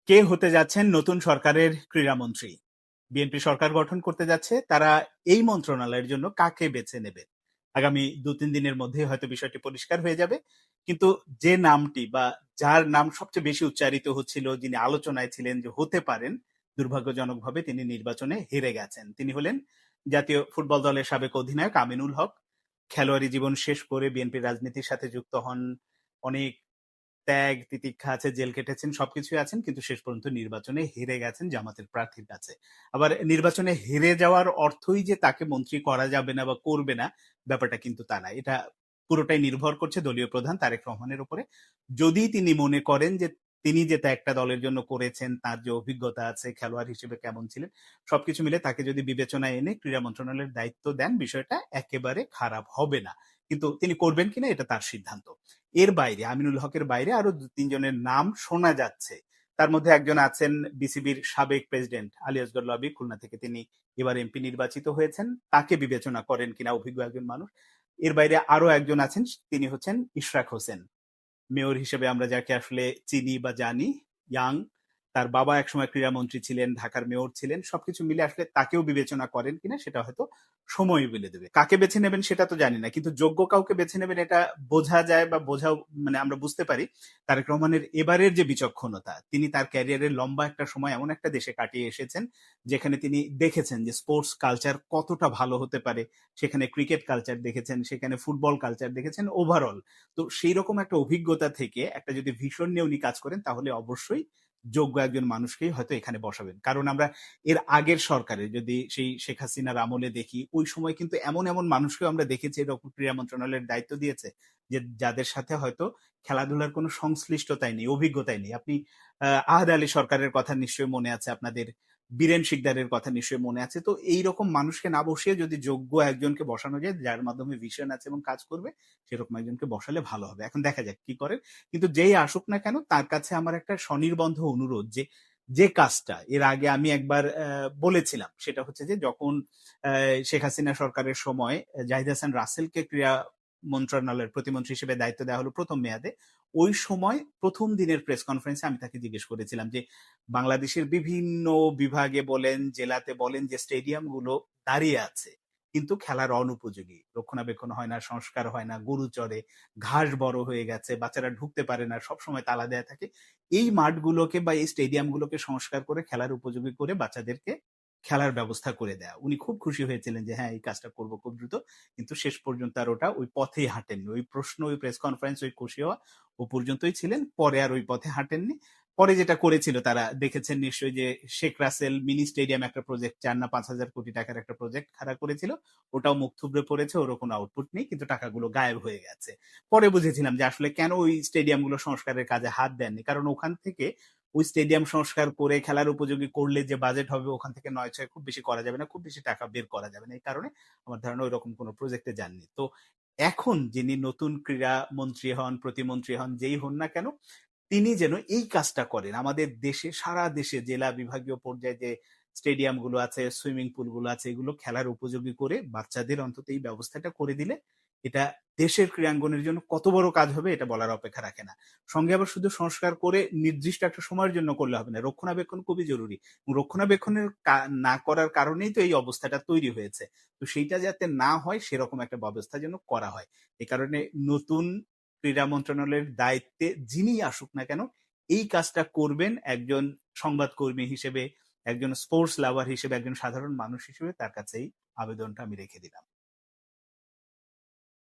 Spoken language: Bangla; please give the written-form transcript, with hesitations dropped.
কে হতে যাচ্ছেন নতুন সরকারের ক্রীড়ামন্ত্রী? বিএনপি সরকার গঠন করতে যাচ্ছে। তারা এই মন্ত্রণালয়ের জন্য কাকে বেছে নেবে? আগামী ২-৩ দিনের মধ্যেই হয়তো বিষয়টি পরিষ্কার হয়ে যাবে। কিন্তু যে নামটি বা যার নাম সবচেয়ে বেশি উচ্চারিত হচ্ছিল, যিনি আলোচনায় ছিলেন যে হতে পারেন, দুর্ভাগ্যজনকভাবে তিনি নির্বাচনে হেরে গেছেন। তিনি হলেন জাতীয় ফুটবল দলের সাবেক অধিনায়ক আমিনুল হক। খেলোয়াড়ী জীবন শেষ করে বিএনপির রাজনীতির সাথে যুক্ত হন। অনেক ত্যাগ, তিতিক্ষা আছে, জেল কেটেছেন, সবকিছুই আছেন। কিন্তু শেষ পর্যন্ত নির্বাচনে হেরে গেছেন জামাতের প্রার্থীর কাছে। আবার নির্বাচনে হেরে যাওয়ার অর্থই যে তাকে মন্ত্রী করা যাবে না বা করবে না, ব্যাপারটা কিন্তু তা না। এটা পুরোটাই নির্ভর করছে দলীয় প্রধান তারেক রহমানের উপরে। যদি তিনি মনে করেন যে তিনি যে ত্যাগটা দলের জন্য করেছেন, তার যে অভিজ্ঞতা আছে, খেলোয়াড় হিসেবে কেমন ছিলেন, সবকিছু মিলে তাকে যদি বিবেচনায় এনে ক্রীড়া মন্ত্রণালয়ের দায়িত্ব দেন, বিষয়টা একেবারে খারাপ হবে না। কিন্তু তিনি করবেন কিনা এটা তার সিদ্ধান্ত। এর বাইরে আমিনুল হকের বাইরে আরো ২-৩ জনের নাম শোনা যাচ্ছে। তার মধ্যে একজন আছেন বিসিবির সাবেক প্রেসিডেন্ট আলী আসগর লবি, খুলনা থেকে তিনি এবার এমপি নির্বাচিত হয়েছেন। তাকে বিবেচনা করেন কিনা অভিজ্ঞ একজন মানুষ। এর বাইরে আরো একজন আছেন, তিনি হচ্ছেন ইশরাক হোসেন। মেয়র হিসেবে আমরা যাকে আসলে চিনি বা জানি, ইয়াং। তার বাবা একসময় ক্রীড়ামন্ত্রী ছিলেন, ঢাকার মেয়র ছিলেন। সবকিছু মিলে আসলে তাকেও বিবেচনা করেন কিনা সেটা হয়তো সময় বলে দেবে। কাকে বেছে নেবেন সেটা তো জানি না, কিন্তু যোগ্য কাউকে বেছে নেবেন এটা বোঝা যায় বা বোঝাও, মানে আমরা বুঝতে পারি তারেক রহমানের এবারের যে বিচক্ষণতা, তিনি তার ক্যারিয়ারের লম্বা একটা সময় এমন একটা দেশে কাটিয়ে এসেছেন যেখানে তিনি দেখেছেন যে স্পোর্টস কালচার কতটা ভালো হতে পারে। সেখানে ক্রিকেট কালচার দেখেছেন, সেখানে ফুটবল কালচার দেখেছেন, ওভারঅল। তো সেই রকম একটা অভিজ্ঞতা থেকে একটা যদি ভিশন নিয়ে উনি কাজ করেন, তাহলে অবশ্যই যোগ্য একজন মানুষকেই হয়তো এখানে বসাবেন। কারণ আমরা এর আগের সরকারে যদি সেই শেখ হাসিনার আমলে দেখি, ওই সময় কিন্তু এমন এমন মানুষকেও আমরা দেখেছি এরকম ক্রীড়া মন্ত্রণালয়ের দায়িত্ব দিয়েছে যে যাদের সাথে হয়তো খেলাধুলার কোনো সংশ্লিষ্টতাই নেই, অভিজ্ঞতাই নেই। আপনি আহাদ আলী সরকারের কথা নিশ্চয়ই মনে আছে আপনাদের, বীরেন শিকদারের কথা নিশ্চয়ই মনে আছে। তো এইরকম মানুষকে না বসিয়ে যদি যোগ্য একজনকে বসানো যায় যার মাধ্যমে ভিশন আছে এবং কাজ করবে, সেরকম একজনকে বসালে ভালো হবে। এখন দেখা যাক কি করেন। কিন্তু যেই আসুক না কেন, তার কাছে আমার একটা স্বনির্বন্ধ অনুরোধ যে, যে কাজটা এর আগে আমি একবার বলেছিলাম, সেটা হচ্ছে যে যখন শেখ হাসিনা সরকারের সময় জাহিদ হাসান রাসেলকে ক্রীড়া মন্ত্রণালয়ের প্রতিমন্ত্রী হিসেবে দায়িত্ব দেওয়া হলো প্রথম মেয়াদে। ওই সময় প্রথম দিনের প্রেস কনফারেন্সে আমি তাকে জিজ্ঞেস করেছিলাম যে বাংলাদেশের বিভিন্ন বিভাগে বলেন, জেলাতে বলেন যে স্টেডিয়াম গুলো দাঁড়িয়ে আছে, কিন্তু খেলার অনুপযোগী, রক্ষণাবেক্ষণ হয় না, সংস্কার হয় না, গরু চড়ে, ঘাস বড় হয়ে গেছে, বাচ্চারা ঢুকতে পারে না, সবসময় তালা দেয়া থাকে। এই মাঠগুলোকে বা এই স্টেডিয়ামগুলোকে সংস্কার করে খেলার উপযোগী করে বাচ্চাদেরকে খেলার ব্যবস্থা করে দেয়া। উনি খুব খুশি হয়েছিলেন যে হ্যাঁ, এই কাজটা করব খুব দ্রুত। কিন্তু শেষ পর্যন্ত আর ওটা ওই পথেই হাঁটেননি। ওই প্রশ্ন, ওই প্রেস কনফারেন্স, ওই খুশি হওয়া ও পর্যন্তই ছিলেন। পরে আর ওই পথে হাঁটেননি। পরে যেটা করেছিল তারা দেখেছেন নিশ্চয়ই যে শেখ রাসেল মিনি স্টেডিয়াম একটা প্রজেক্ট, ৪ না ৫,০০০ কোটি টাকার একটা প্রজেক্ট খাড়া করেছিল। ওটাও মুখ থুবড়ে পড়েছে, ওরও কোনো আউটপুট নেই, কিন্তু টাকাগুলো গায়েব হয়ে গেছে। পরে বুঝেছিলাম যে আসলে কেন ওই স্টেডিয়ামগুলো সংস্কারের কাজে হাত দেননি। কারণ ওখান থেকে ওই স্টেডিয়াম সংস্কার করে খেলার উপযোগী করলে যে বাজেট হবে, ওখান থেকে ৯-৬ খুব বেশি করা যাবে না, খুব বেশি টাকা বের করা যাবে না। এই কারণে আমার ধারণা ওইরকম কোনো প্রজেক্টে যাননি। তো এখন যিনি নতুন ক্রীড়া মন্ত্রী হন, প্রতিমন্ত্রী হন, যেই হন না কেন, তিনি যেন এই কাজটা করেন। আমাদের দেশে, সারা দেশে জেলা বিভাগীয় পর্যায়ে যে স্টেডিয়াম গুলো আছে, সুইমিং পুল গুলো আছে, এগুলো খেলার উপযোগী করে বাচ্চাদের অন্তত এই ব্যবস্থাটা করে দিলে এটা দেশের ক্রীড়াঙ্গনের জন্য কত বড় কাজ হবে এটা বলার অপেক্ষা রাখে না। সঙ্গে আবার শুধু সংস্কার করে নির্দিষ্ট একটা সময়ের জন্য করলে হবে না, রক্ষণাবেক্ষণ খুবই জরুরি। রক্ষণাবেক্ষণের না করার কারণেই তো এই অবস্থাটা তৈরি হয়েছে। তো সেইটা যাতে না হয় সেরকম একটা ব্যবস্থা যেন করা হয়। এ কারণে নতুন ক্রীড়া মন্ত্রণালয়ের দায়িত্বে যিনি আসুক না কেন, এই কাজটা করবেন একজন সংবাদকর্মী হিসেবে, একজন স্পোর্টস লাভার হিসেবে, একজন সাধারণ মানুষ হিসেবে তার কাছেই আবেদনটা আমি রেখে দিলাম।